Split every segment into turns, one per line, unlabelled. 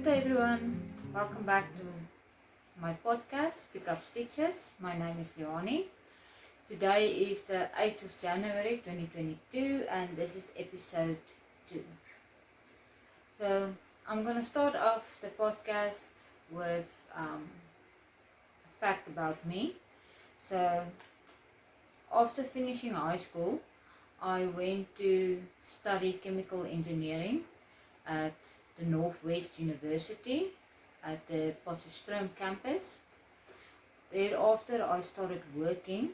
everyone, welcome back to my podcast, Pick Up Stitches. My name is Leanie. Today is the 8th of January 2022 and this is episode 2. So I'm going to start off the podcast with a fact about me. So after finishing high school, I went to study chemical engineering at the Northwest University at the Potchefstroom campus. Thereafter I started working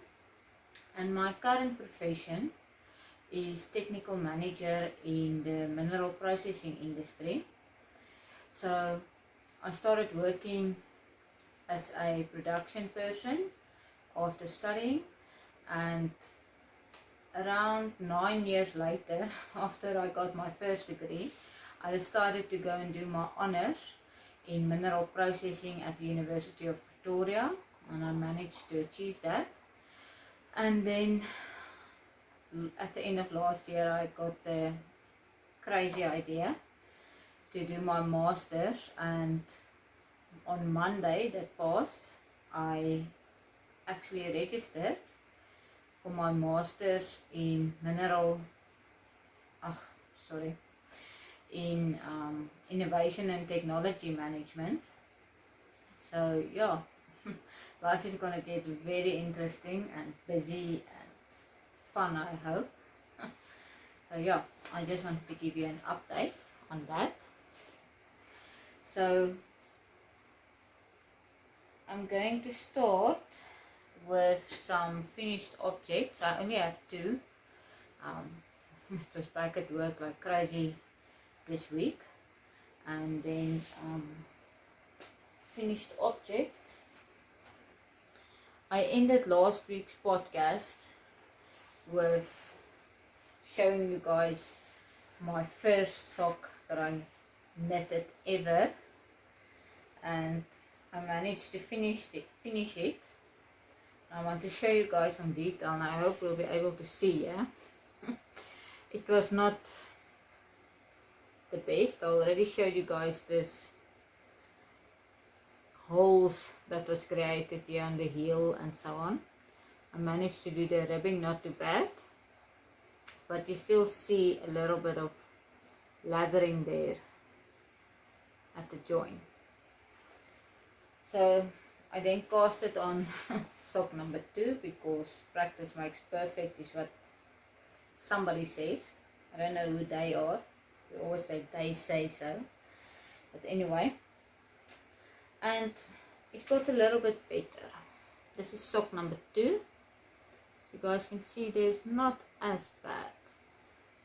and my current profession is technical manager in the mineral processing industry. So I started working as a production person after studying, and around 9 years later, after I got my first degree, I decided to go and do my honours in mineral processing at the University of Pretoria, and I managed to achieve that. And then at the end of last year I got the crazy idea to do my masters, and on Monday that passed I actually registered for my masters in innovation and technology management. So yeah, life is gonna get very interesting and busy and fun, I hope. So yeah, I just wanted to give you an update on that. So I'm going to start with some finished objects. I only have two. It was back at work like crazy this week. And then finished objects. I ended last week's podcast with showing you guys my first sock that I knitted ever, and I managed to finish it. I want to show you guys some detail, and I hope we'll be able to see. It was not the best. I already showed you guys this holes that was created here on the heel and so on. I managed to do the ribbing not too bad, but you still see a little bit of lathering there at the joint. So I then cast it on sock number 2 because practice makes perfect is what somebody says. I don't know who they are. We always say they say so. But anyway, and it got a little bit better. This is sock number 2. So you guys can see there's not as bad.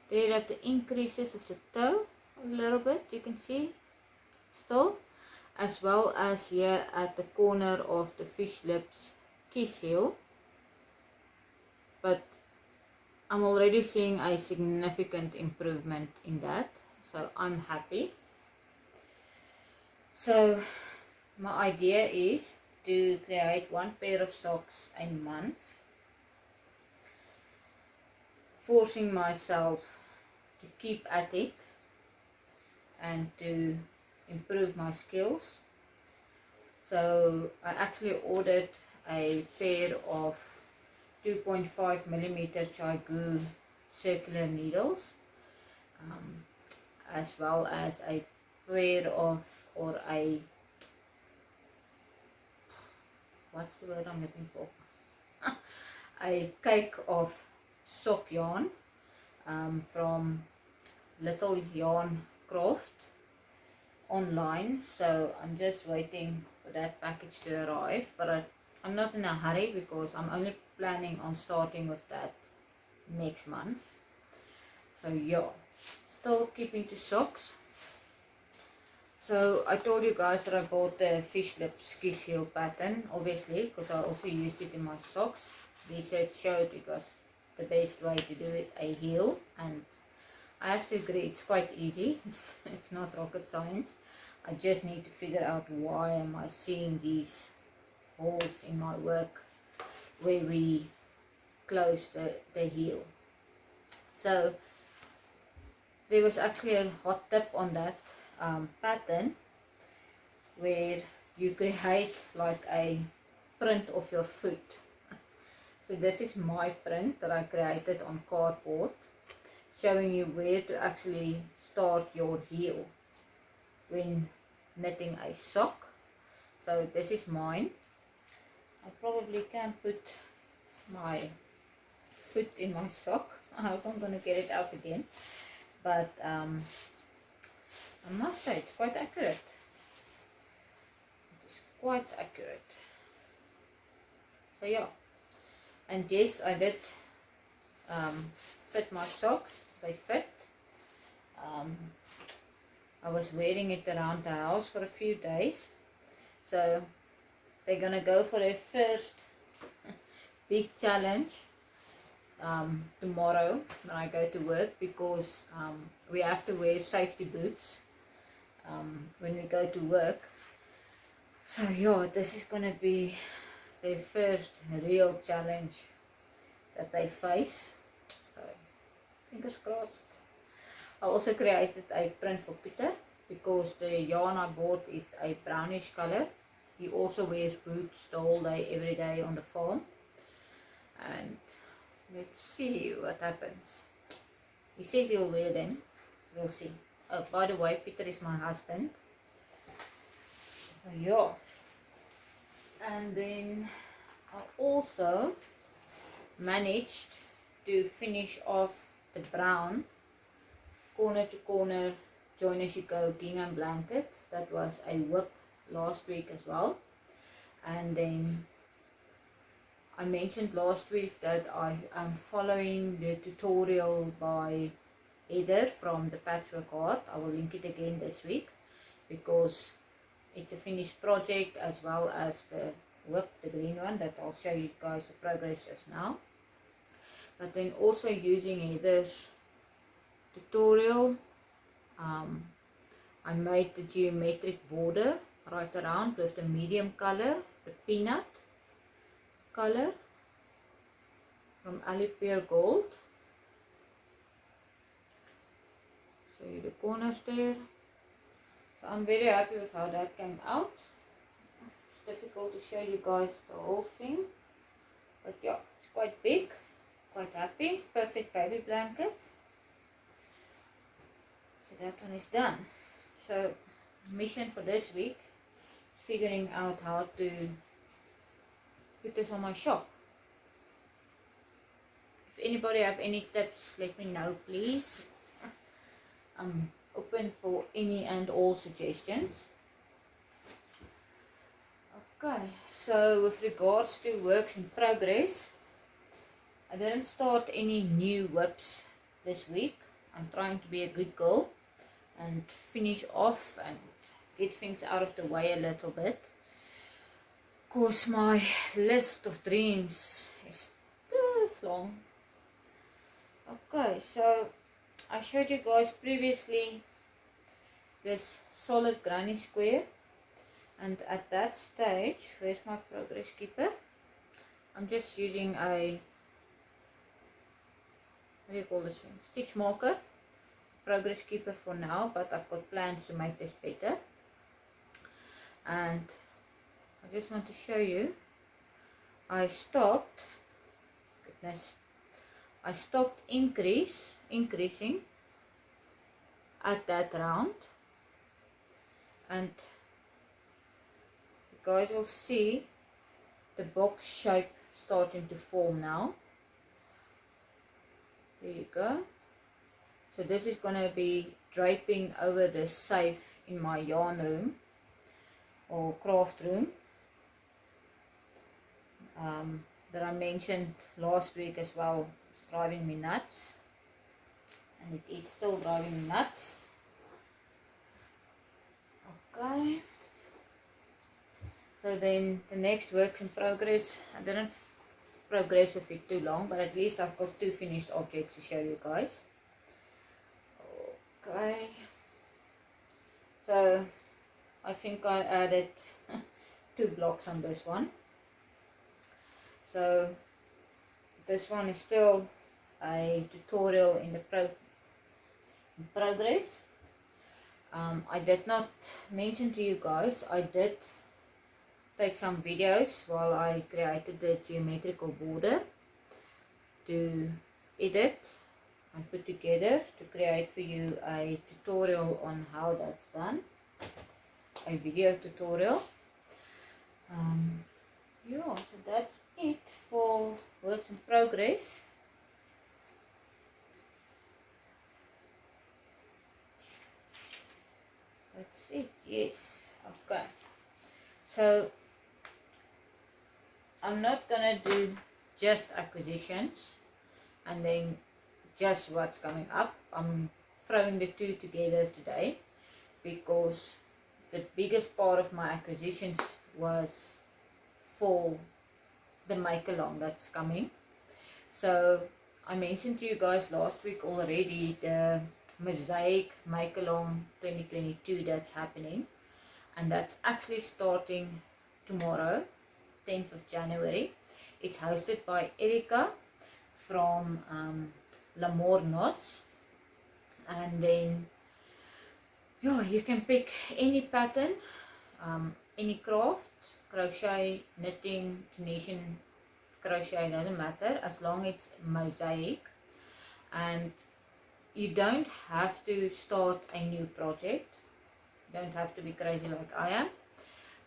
There at the increases of the toe a little bit, you can see still, as well as here at the corner of the fish lips kiss heel. But I'm already seeing a significant improvement in that, so I'm happy. So my idea is to create one pair of socks a month, forcing myself to keep at it and to improve my skills. So I actually ordered a pair of 2.5mm Chai-Gu circular needles, as well as a pair of, or a, what's the word I'm looking for? A cake of sock yarn from Little Yarn Croft online. So I'm just waiting for that package to arrive, but I'm not in a hurry because I'm only planning on starting with that next month. So yeah, still keeping to socks. So I told you guys that I bought the fish lips kiss heel pattern, obviously, because I also used it in my socks. Research showed it was the best way to do it, a heel, and I have to agree, it's quite easy. It's not rocket science. I just need to figure out why am I seeing these holes in my work where we close the heel. So there was actually a hot tip on that pattern where you create like a print of your foot. So this is my print that I created on cardboard, showing you where to actually start your heel when knitting a sock. So this is mine. I probably can put my foot in my sock. I hope I'm going to get it out again. But I must say it's quite accurate. It's quite accurate. So yeah. And yes, I did fit my socks. They fit. I was wearing it around the house for a few days. So they're going to go for their first big challenge tomorrow when I go to work, because we have to wear safety boots when we go to work. So yeah, this is going to be their first real challenge that they face. So fingers crossed. I also created a print for Peter because the yarn I bought is a brownish color. He also wears boots the whole day, every day on the farm. And let's see what happens. He says he'll wear them. We'll see. Oh, by the way, Peter is my husband. So, yeah. And then I also managed to finish off the brown corner to corner join as you go gingham blanket. That was a whip last week as well. And then I mentioned last week that I am following the tutorial by Heather from the Patchwork Art. I will link it again this week because it's a finished project, as well as the whip, the green one, that I'll show you guys the progress just now. But then also using Heather's tutorial, I made the geometric border right around with the medium color, the peanut color from Alipere Gold. Show you the corners there. So I'm very happy with how that came out. It's difficult to show you guys the whole thing, but yeah, it's quite big, quite happy. Perfect baby blanket. So that one is done. So mission for this week is figuring out how to put this on my shop. If anybody have any tips, let me know please. I'm open for any and all suggestions. Okay, so with regards to works in progress, I didn't start any new whips this week. I'm trying to be a good girl and finish off and get things out of the way a little bit, because my list of dreams is this long. Okay, so I showed you guys previously this solid granny square, and at that stage, where's my progress keeper? I'm just using a, what do you call this thing? Stitch marker. Progress keeper for now, but I've got plans to make this better. And I just want to show you, I stopped increasing at that round, and you guys will see the box shape starting to form now. There you go. So this is going to be draping over the safe in my yarn room or craft room that I mentioned last week as well. It's driving me nuts, and it is still driving me nuts. Okay, so then the next work in progress, I didn't progress with it too long, but at least I've got two finished objects to show you guys. Okay, so I think I added 2 blocks on this one. So this one is still a tutorial in progress, I did not mention to you guys, I did take some videos while I created the geometrical border to edit and put together to create for you a tutorial on how that's done, a video tutorial. Yeah, so that's it for works in progress. That's it, yes. Okay, so I'm not gonna do just acquisitions and then just what's coming up. I'm throwing the two together today because the biggest part of my acquisitions was for the make along that's coming. So I mentioned to you guys last week already the Mosaic make along 2022 that's happening, and that's actually starting tomorrow, 10th of January. It's hosted by Erika from Lamoureknots, and then yeah, you can pick any pattern, any craft, crochet, knitting, Tunisian crochet, doesn't matter, as long as it's mosaic. And you don't have to start a new project, you don't have to be crazy like I am.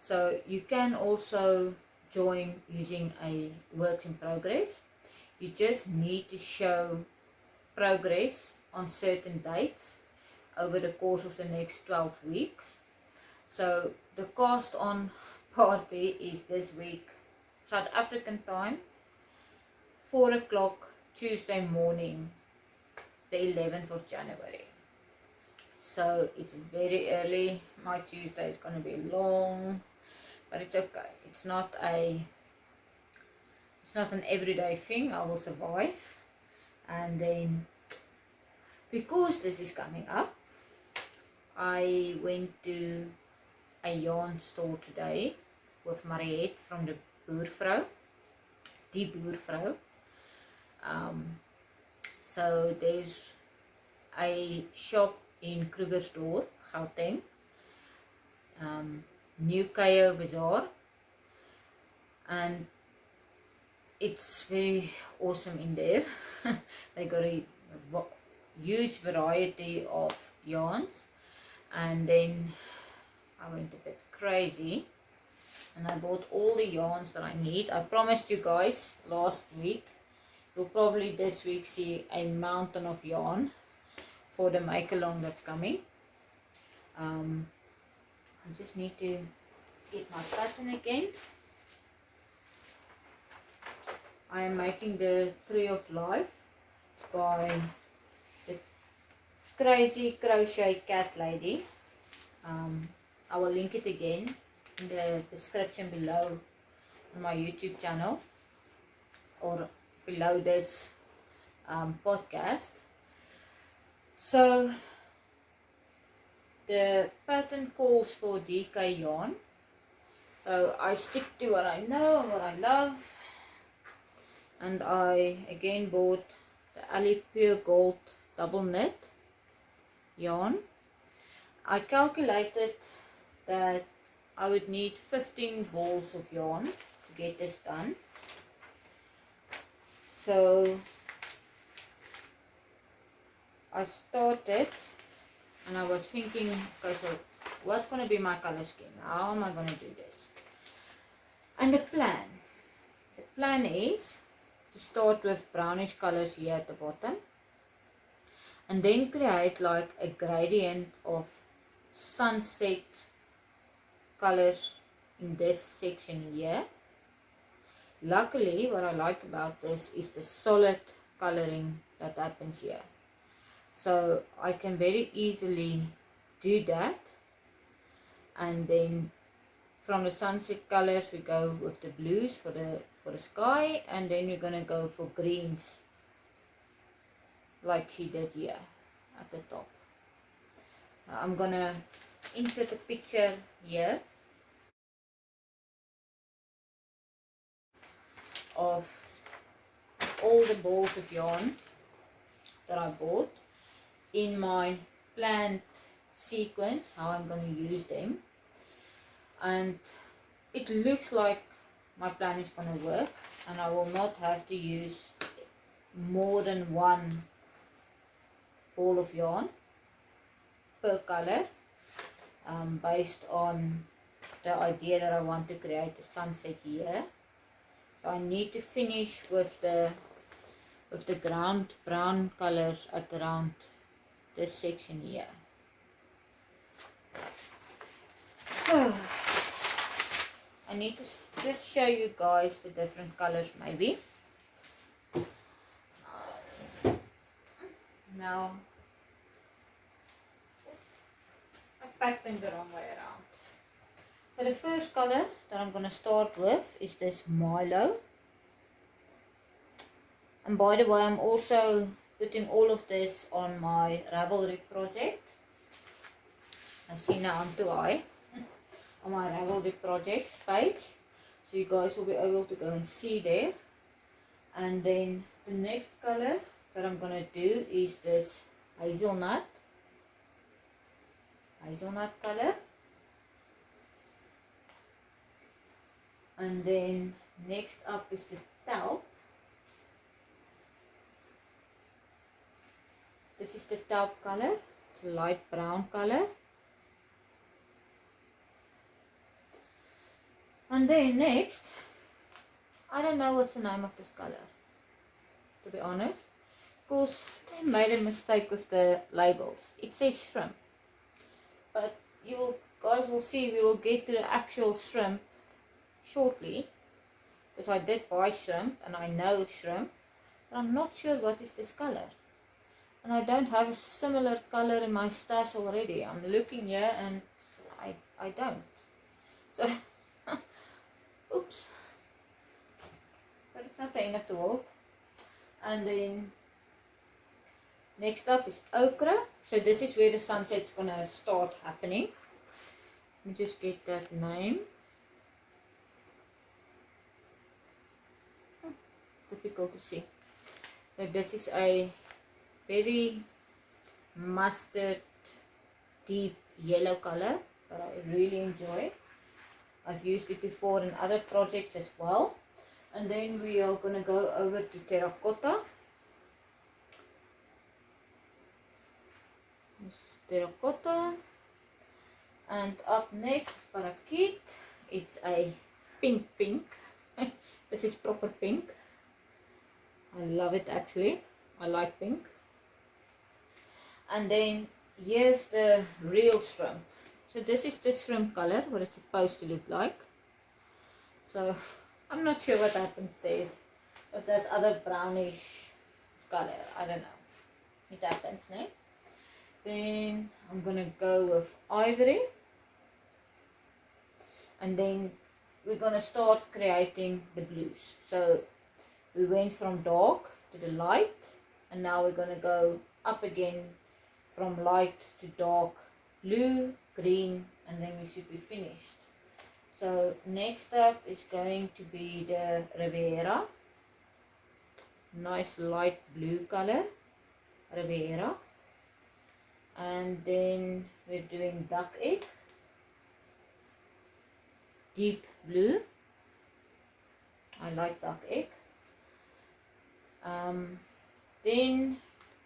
So you can also join using a works in progress. You just need to show progress on certain dates over the course of the next 12 weeks. So the cast on party is this week, South African time, 4 o'clock Tuesday morning, the 11th of January. So it's very early. My Tuesday is going to be long, but it's okay. It's not an everyday thing. I will survive. And then because this is coming up, I went to a yarn store today with Mariette from the Boervrou, Die Boervrou. So there's a shop in Krugersdorp, Gauteng, New Cayo Bazaar, and it's very awesome in there. They got a huge variety of yarns, and then I went a bit crazy and I bought all the yarns that I need. I promised you guys last week, you'll probably this week see a mountain of yarn for the make along that's coming. I just need to get my pattern again. I am making the Tree of Life by the Crazy Crochet Cat Lady. I will link it again in the description below on my YouTube channel or below this podcast. So the pattern calls for DK yarn, so I stick to what I know and what I love, and I again bought the Ali Pure Gold double knit yarn. I calculated that I would need 15 balls of yarn to get this done. So I started and I was thinking, okay, so what's going to be my color scheme? How am I going to do this? And the plan is to start with brownish colors here at the bottom, and then create like a gradient of sunset colors in this section here. Luckily, what I like about this is the solid coloring that happens here. So I can very easily do that, and then from the sunset colors we go with the blues for the sky, and then we're gonna go for greens like she did here at the top. Now I'm gonna insert a picture here of all the balls of yarn that I bought in my planned sequence how I'm going to use them, and it looks like my plan is going to work, and I will not have to use more than one ball of yarn per color, based on the idea that I want to create a sunset here. So I need to finish with the ground brown colors at around this section here. So I need to just show you guys the different colors maybe. Now I packed them the wrong way around. So the first color that I'm going to start with is this Milo. And by the way, I'm also putting all of this on my Ravelry project. I see now I'm too high on my Ravelry project page, so you guys will be able to go and see there. And then the next color that I'm going to do is this hazelnut color. And then next up is the taupe. This is the taupe color. It's a light brown color. And then next, I don't know what's the name of this color, to be honest, because they made a mistake with the labels. It says shrimp, but you guys will see we will get to the actual shrimp shortly, because I did buy shrimp and I know shrimp, but I'm not sure what is this color, and I don't have a similar color in my stash already. I'm looking here and I don't, so oops, but it's not the end of the world. And then next up is ochre. So this is where the sunset's gonna start happening. Let me just get that name. It's difficult to see. So this is a very mustard deep yellow color that I really enjoy. I've used it before in other projects as well. And then we are going to go over to terracotta. This is terracotta. And up next is parakeet. It's a pink. This is proper pink. I love it actually. I like pink. And then here's the real shrimp. So this is the shrimp color, what it's supposed to look like. So I'm not sure what happened there with that other brownish color. I don't know. It happens, no? Then I'm gonna go with ivory. And then we're gonna start creating the blues. So we went from dark to the light, and now we're gonna go up again from light to dark blue, green, and then we should be finished. So next up is going to be the Riviera. Nice light blue color, Riviera. And then we're doing duck egg, deep blue. I like duck egg. Then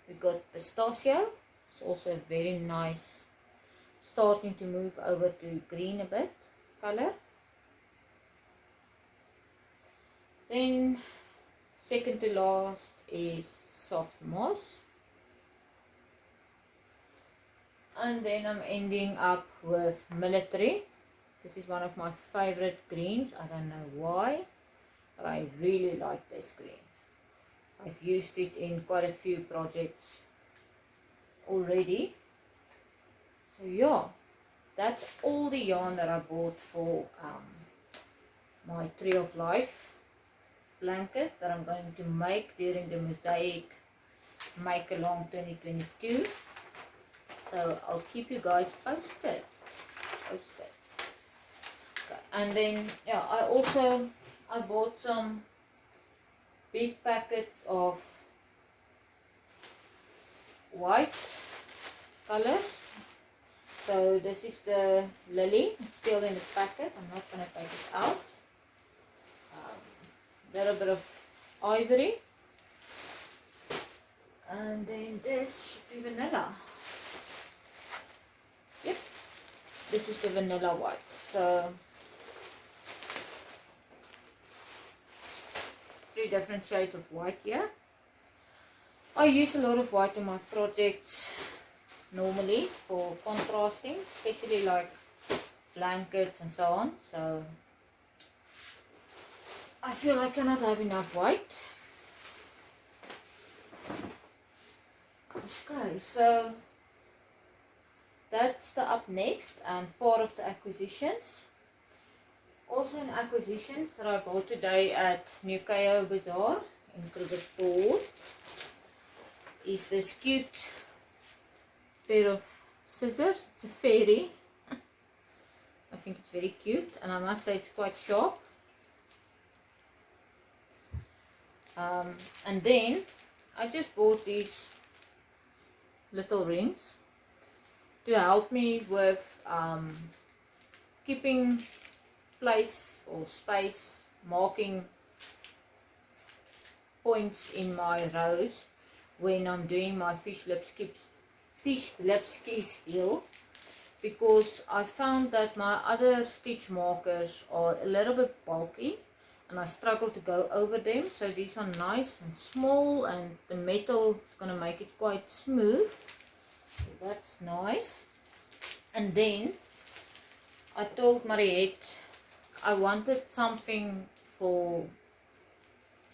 we got pistachio. It's also a very nice, starting to move over to green a bit color. Then second to last is soft moss. And then I'm ending up with military. This is one of my favorite greens. I don't know why, but I really like this green. I've used it in quite a few projects already. So yeah, that's all the yarn that I bought for my Tree of Life blanket that I'm going to make during the Mosaic Make Along 2022. So I'll keep you guys posted. Okay. And then yeah, I bought some big packets of white colors. So this is the lily. It's still in the packet. I'm not going to take it out. A little bit of ivory. And then this should be vanilla. Yep. This is the vanilla white. So 3 different shades of white here. I use a lot of white in my projects normally for contrasting, especially like blankets and so on. So I feel I cannot have enough white. Okay, so that's the up next and part of the acquisitions. Also in acquisitions that I bought today at New Cayo Bazaar in Crochet is this cute pair of scissors. It's a fairy. I think it's very cute, and I must say it's quite sharp. And then I just bought these little rings to help me with keeping place or space, marking points in my rows when I'm doing my fish lip skis heel, because I found that my other stitch markers are a little bit bulky and I struggle to go over them. So these are nice and small, and the metal is going to make it quite smooth. So that's nice. And then I told Mariette I wanted something for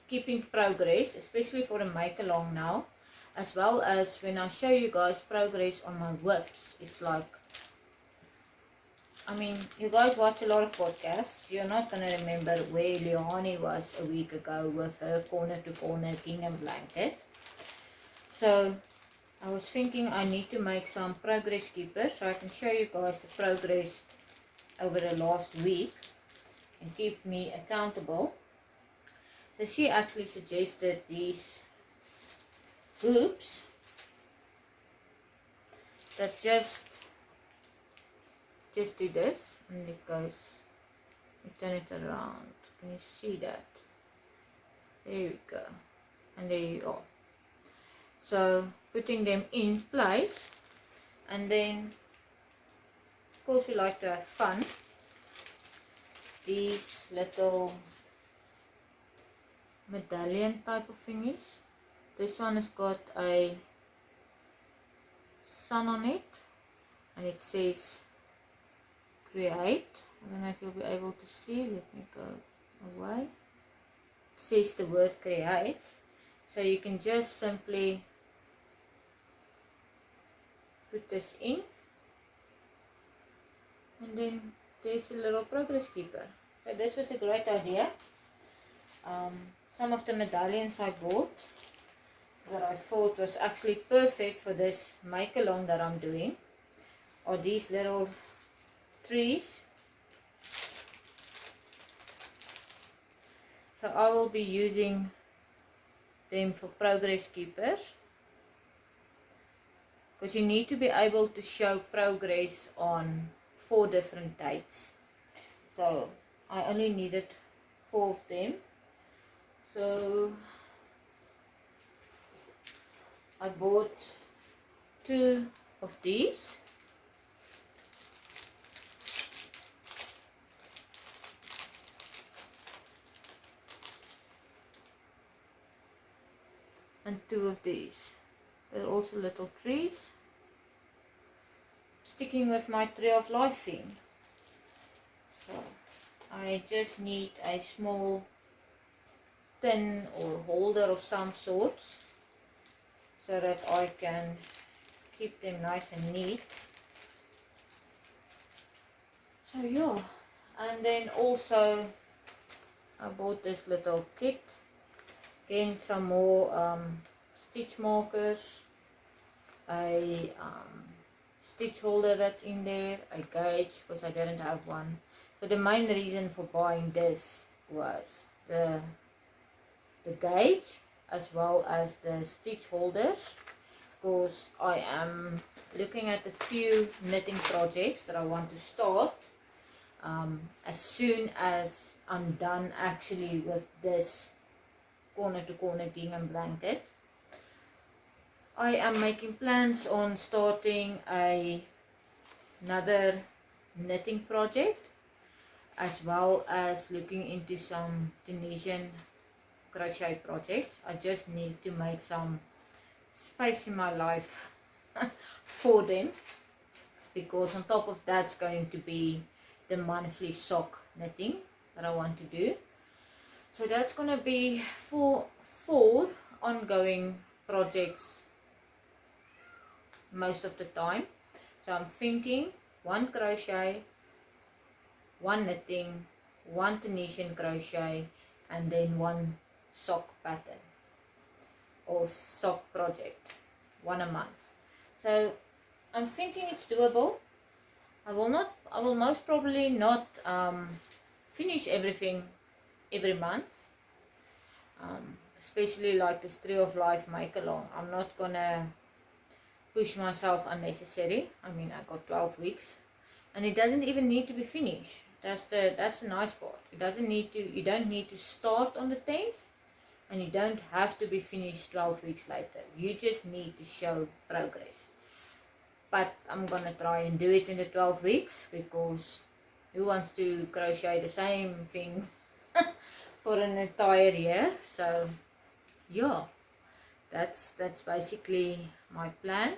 keeping progress, especially for a make along now, as well as when I show you guys progress on my whips. It's like, I mean, you guys watch a lot of podcasts. You're not going to remember where Leanie was a week ago with her corner to corner Gingham blanket. So I was thinking I need to make some progress keepers so I can show you guys the progress over the last week and keep me accountable. So she actually suggested these hoops that just do this, and it goes, you turn it around. Can you see that? There we go, and there you are. So putting them in place, and then of course we like to have fun. These little medallion type of thingies. This one has got a sun on it, and it says create. I don't know if you'll be able to see. Let me go away. It says the word create. So you can just simply put this in, and then there's a little progress keeper. So this was a great idea. Some of the medallions I bought that I thought was actually perfect for this make along that I'm doing are these little trees. So I will be using them for progress keepers, because you need to be able to show progress on 4 different dates. So I only needed 4 of them. So I bought 2 of these. And 2 of these. They're also little trees. Sticking with my tree of life theme. So I just need a small tin or holder of some sorts so that I can keep them nice and neat. So yeah, and then also I bought this little kit. Again, some more stitch markers, a stitch holder that's in there, a gauge because I didn't have one. So the main reason for buying this was the gauge as well as the stitch holders, because I am looking at a few knitting projects that I want to start as soon as I'm done actually with this corner to corner gingham blanket. I am making plans on starting another knitting project, as well as looking into some Tunisian crochet projects. I just need to make some space in my life for them, because on top of that's going to be the monthly sock knitting that I want to do. So that's going to be four ongoing projects most of the time. So I'm thinking 1 crochet, 1 knitting, 1 Tunisian crochet, and then 1 sock pattern or sock project, 1 a month. So I'm thinking it's doable. I will most probably not finish everything every month, especially like this Tree of Life make along. I'm not gonna push myself unnecessary. I mean, I got 12 weeks and it doesn't even need to be finished. That's the nice part. You don't need to start on the 10th, and you don't have to be finished 12 weeks later. You just need to show progress. But I'm gonna try and do it in the 12 weeks, because who wants to crochet the same thing for an entire year? So yeah, that's basically my plan.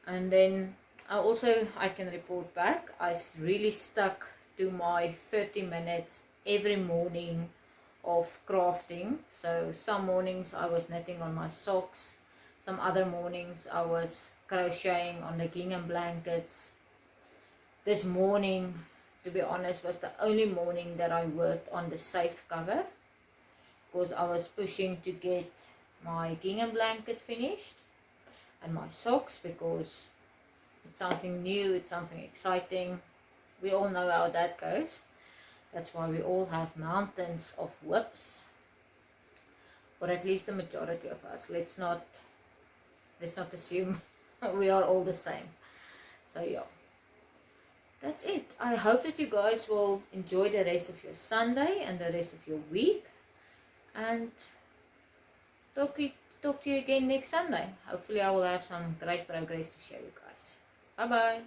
And then I can report back, I really stuck to my 30 minutes every morning of crafting. So some mornings I was knitting on my socks, some other mornings I was crocheting on the gingham blankets. This morning, to be honest, was the only morning that I worked on the safe cover, because I was pushing to get my gingham blanket finished and my socks, because it's something new, it's something exciting. We all know how that goes. That's why we all have mountains of whips, or at least the majority of us. Let's not assume we are all the same. So yeah, that's it. I hope that you guys will enjoy the rest of your Sunday and the rest of your week, and talk to you again next Sunday. Hopefully I will have some great progress to show you guys. Bye bye.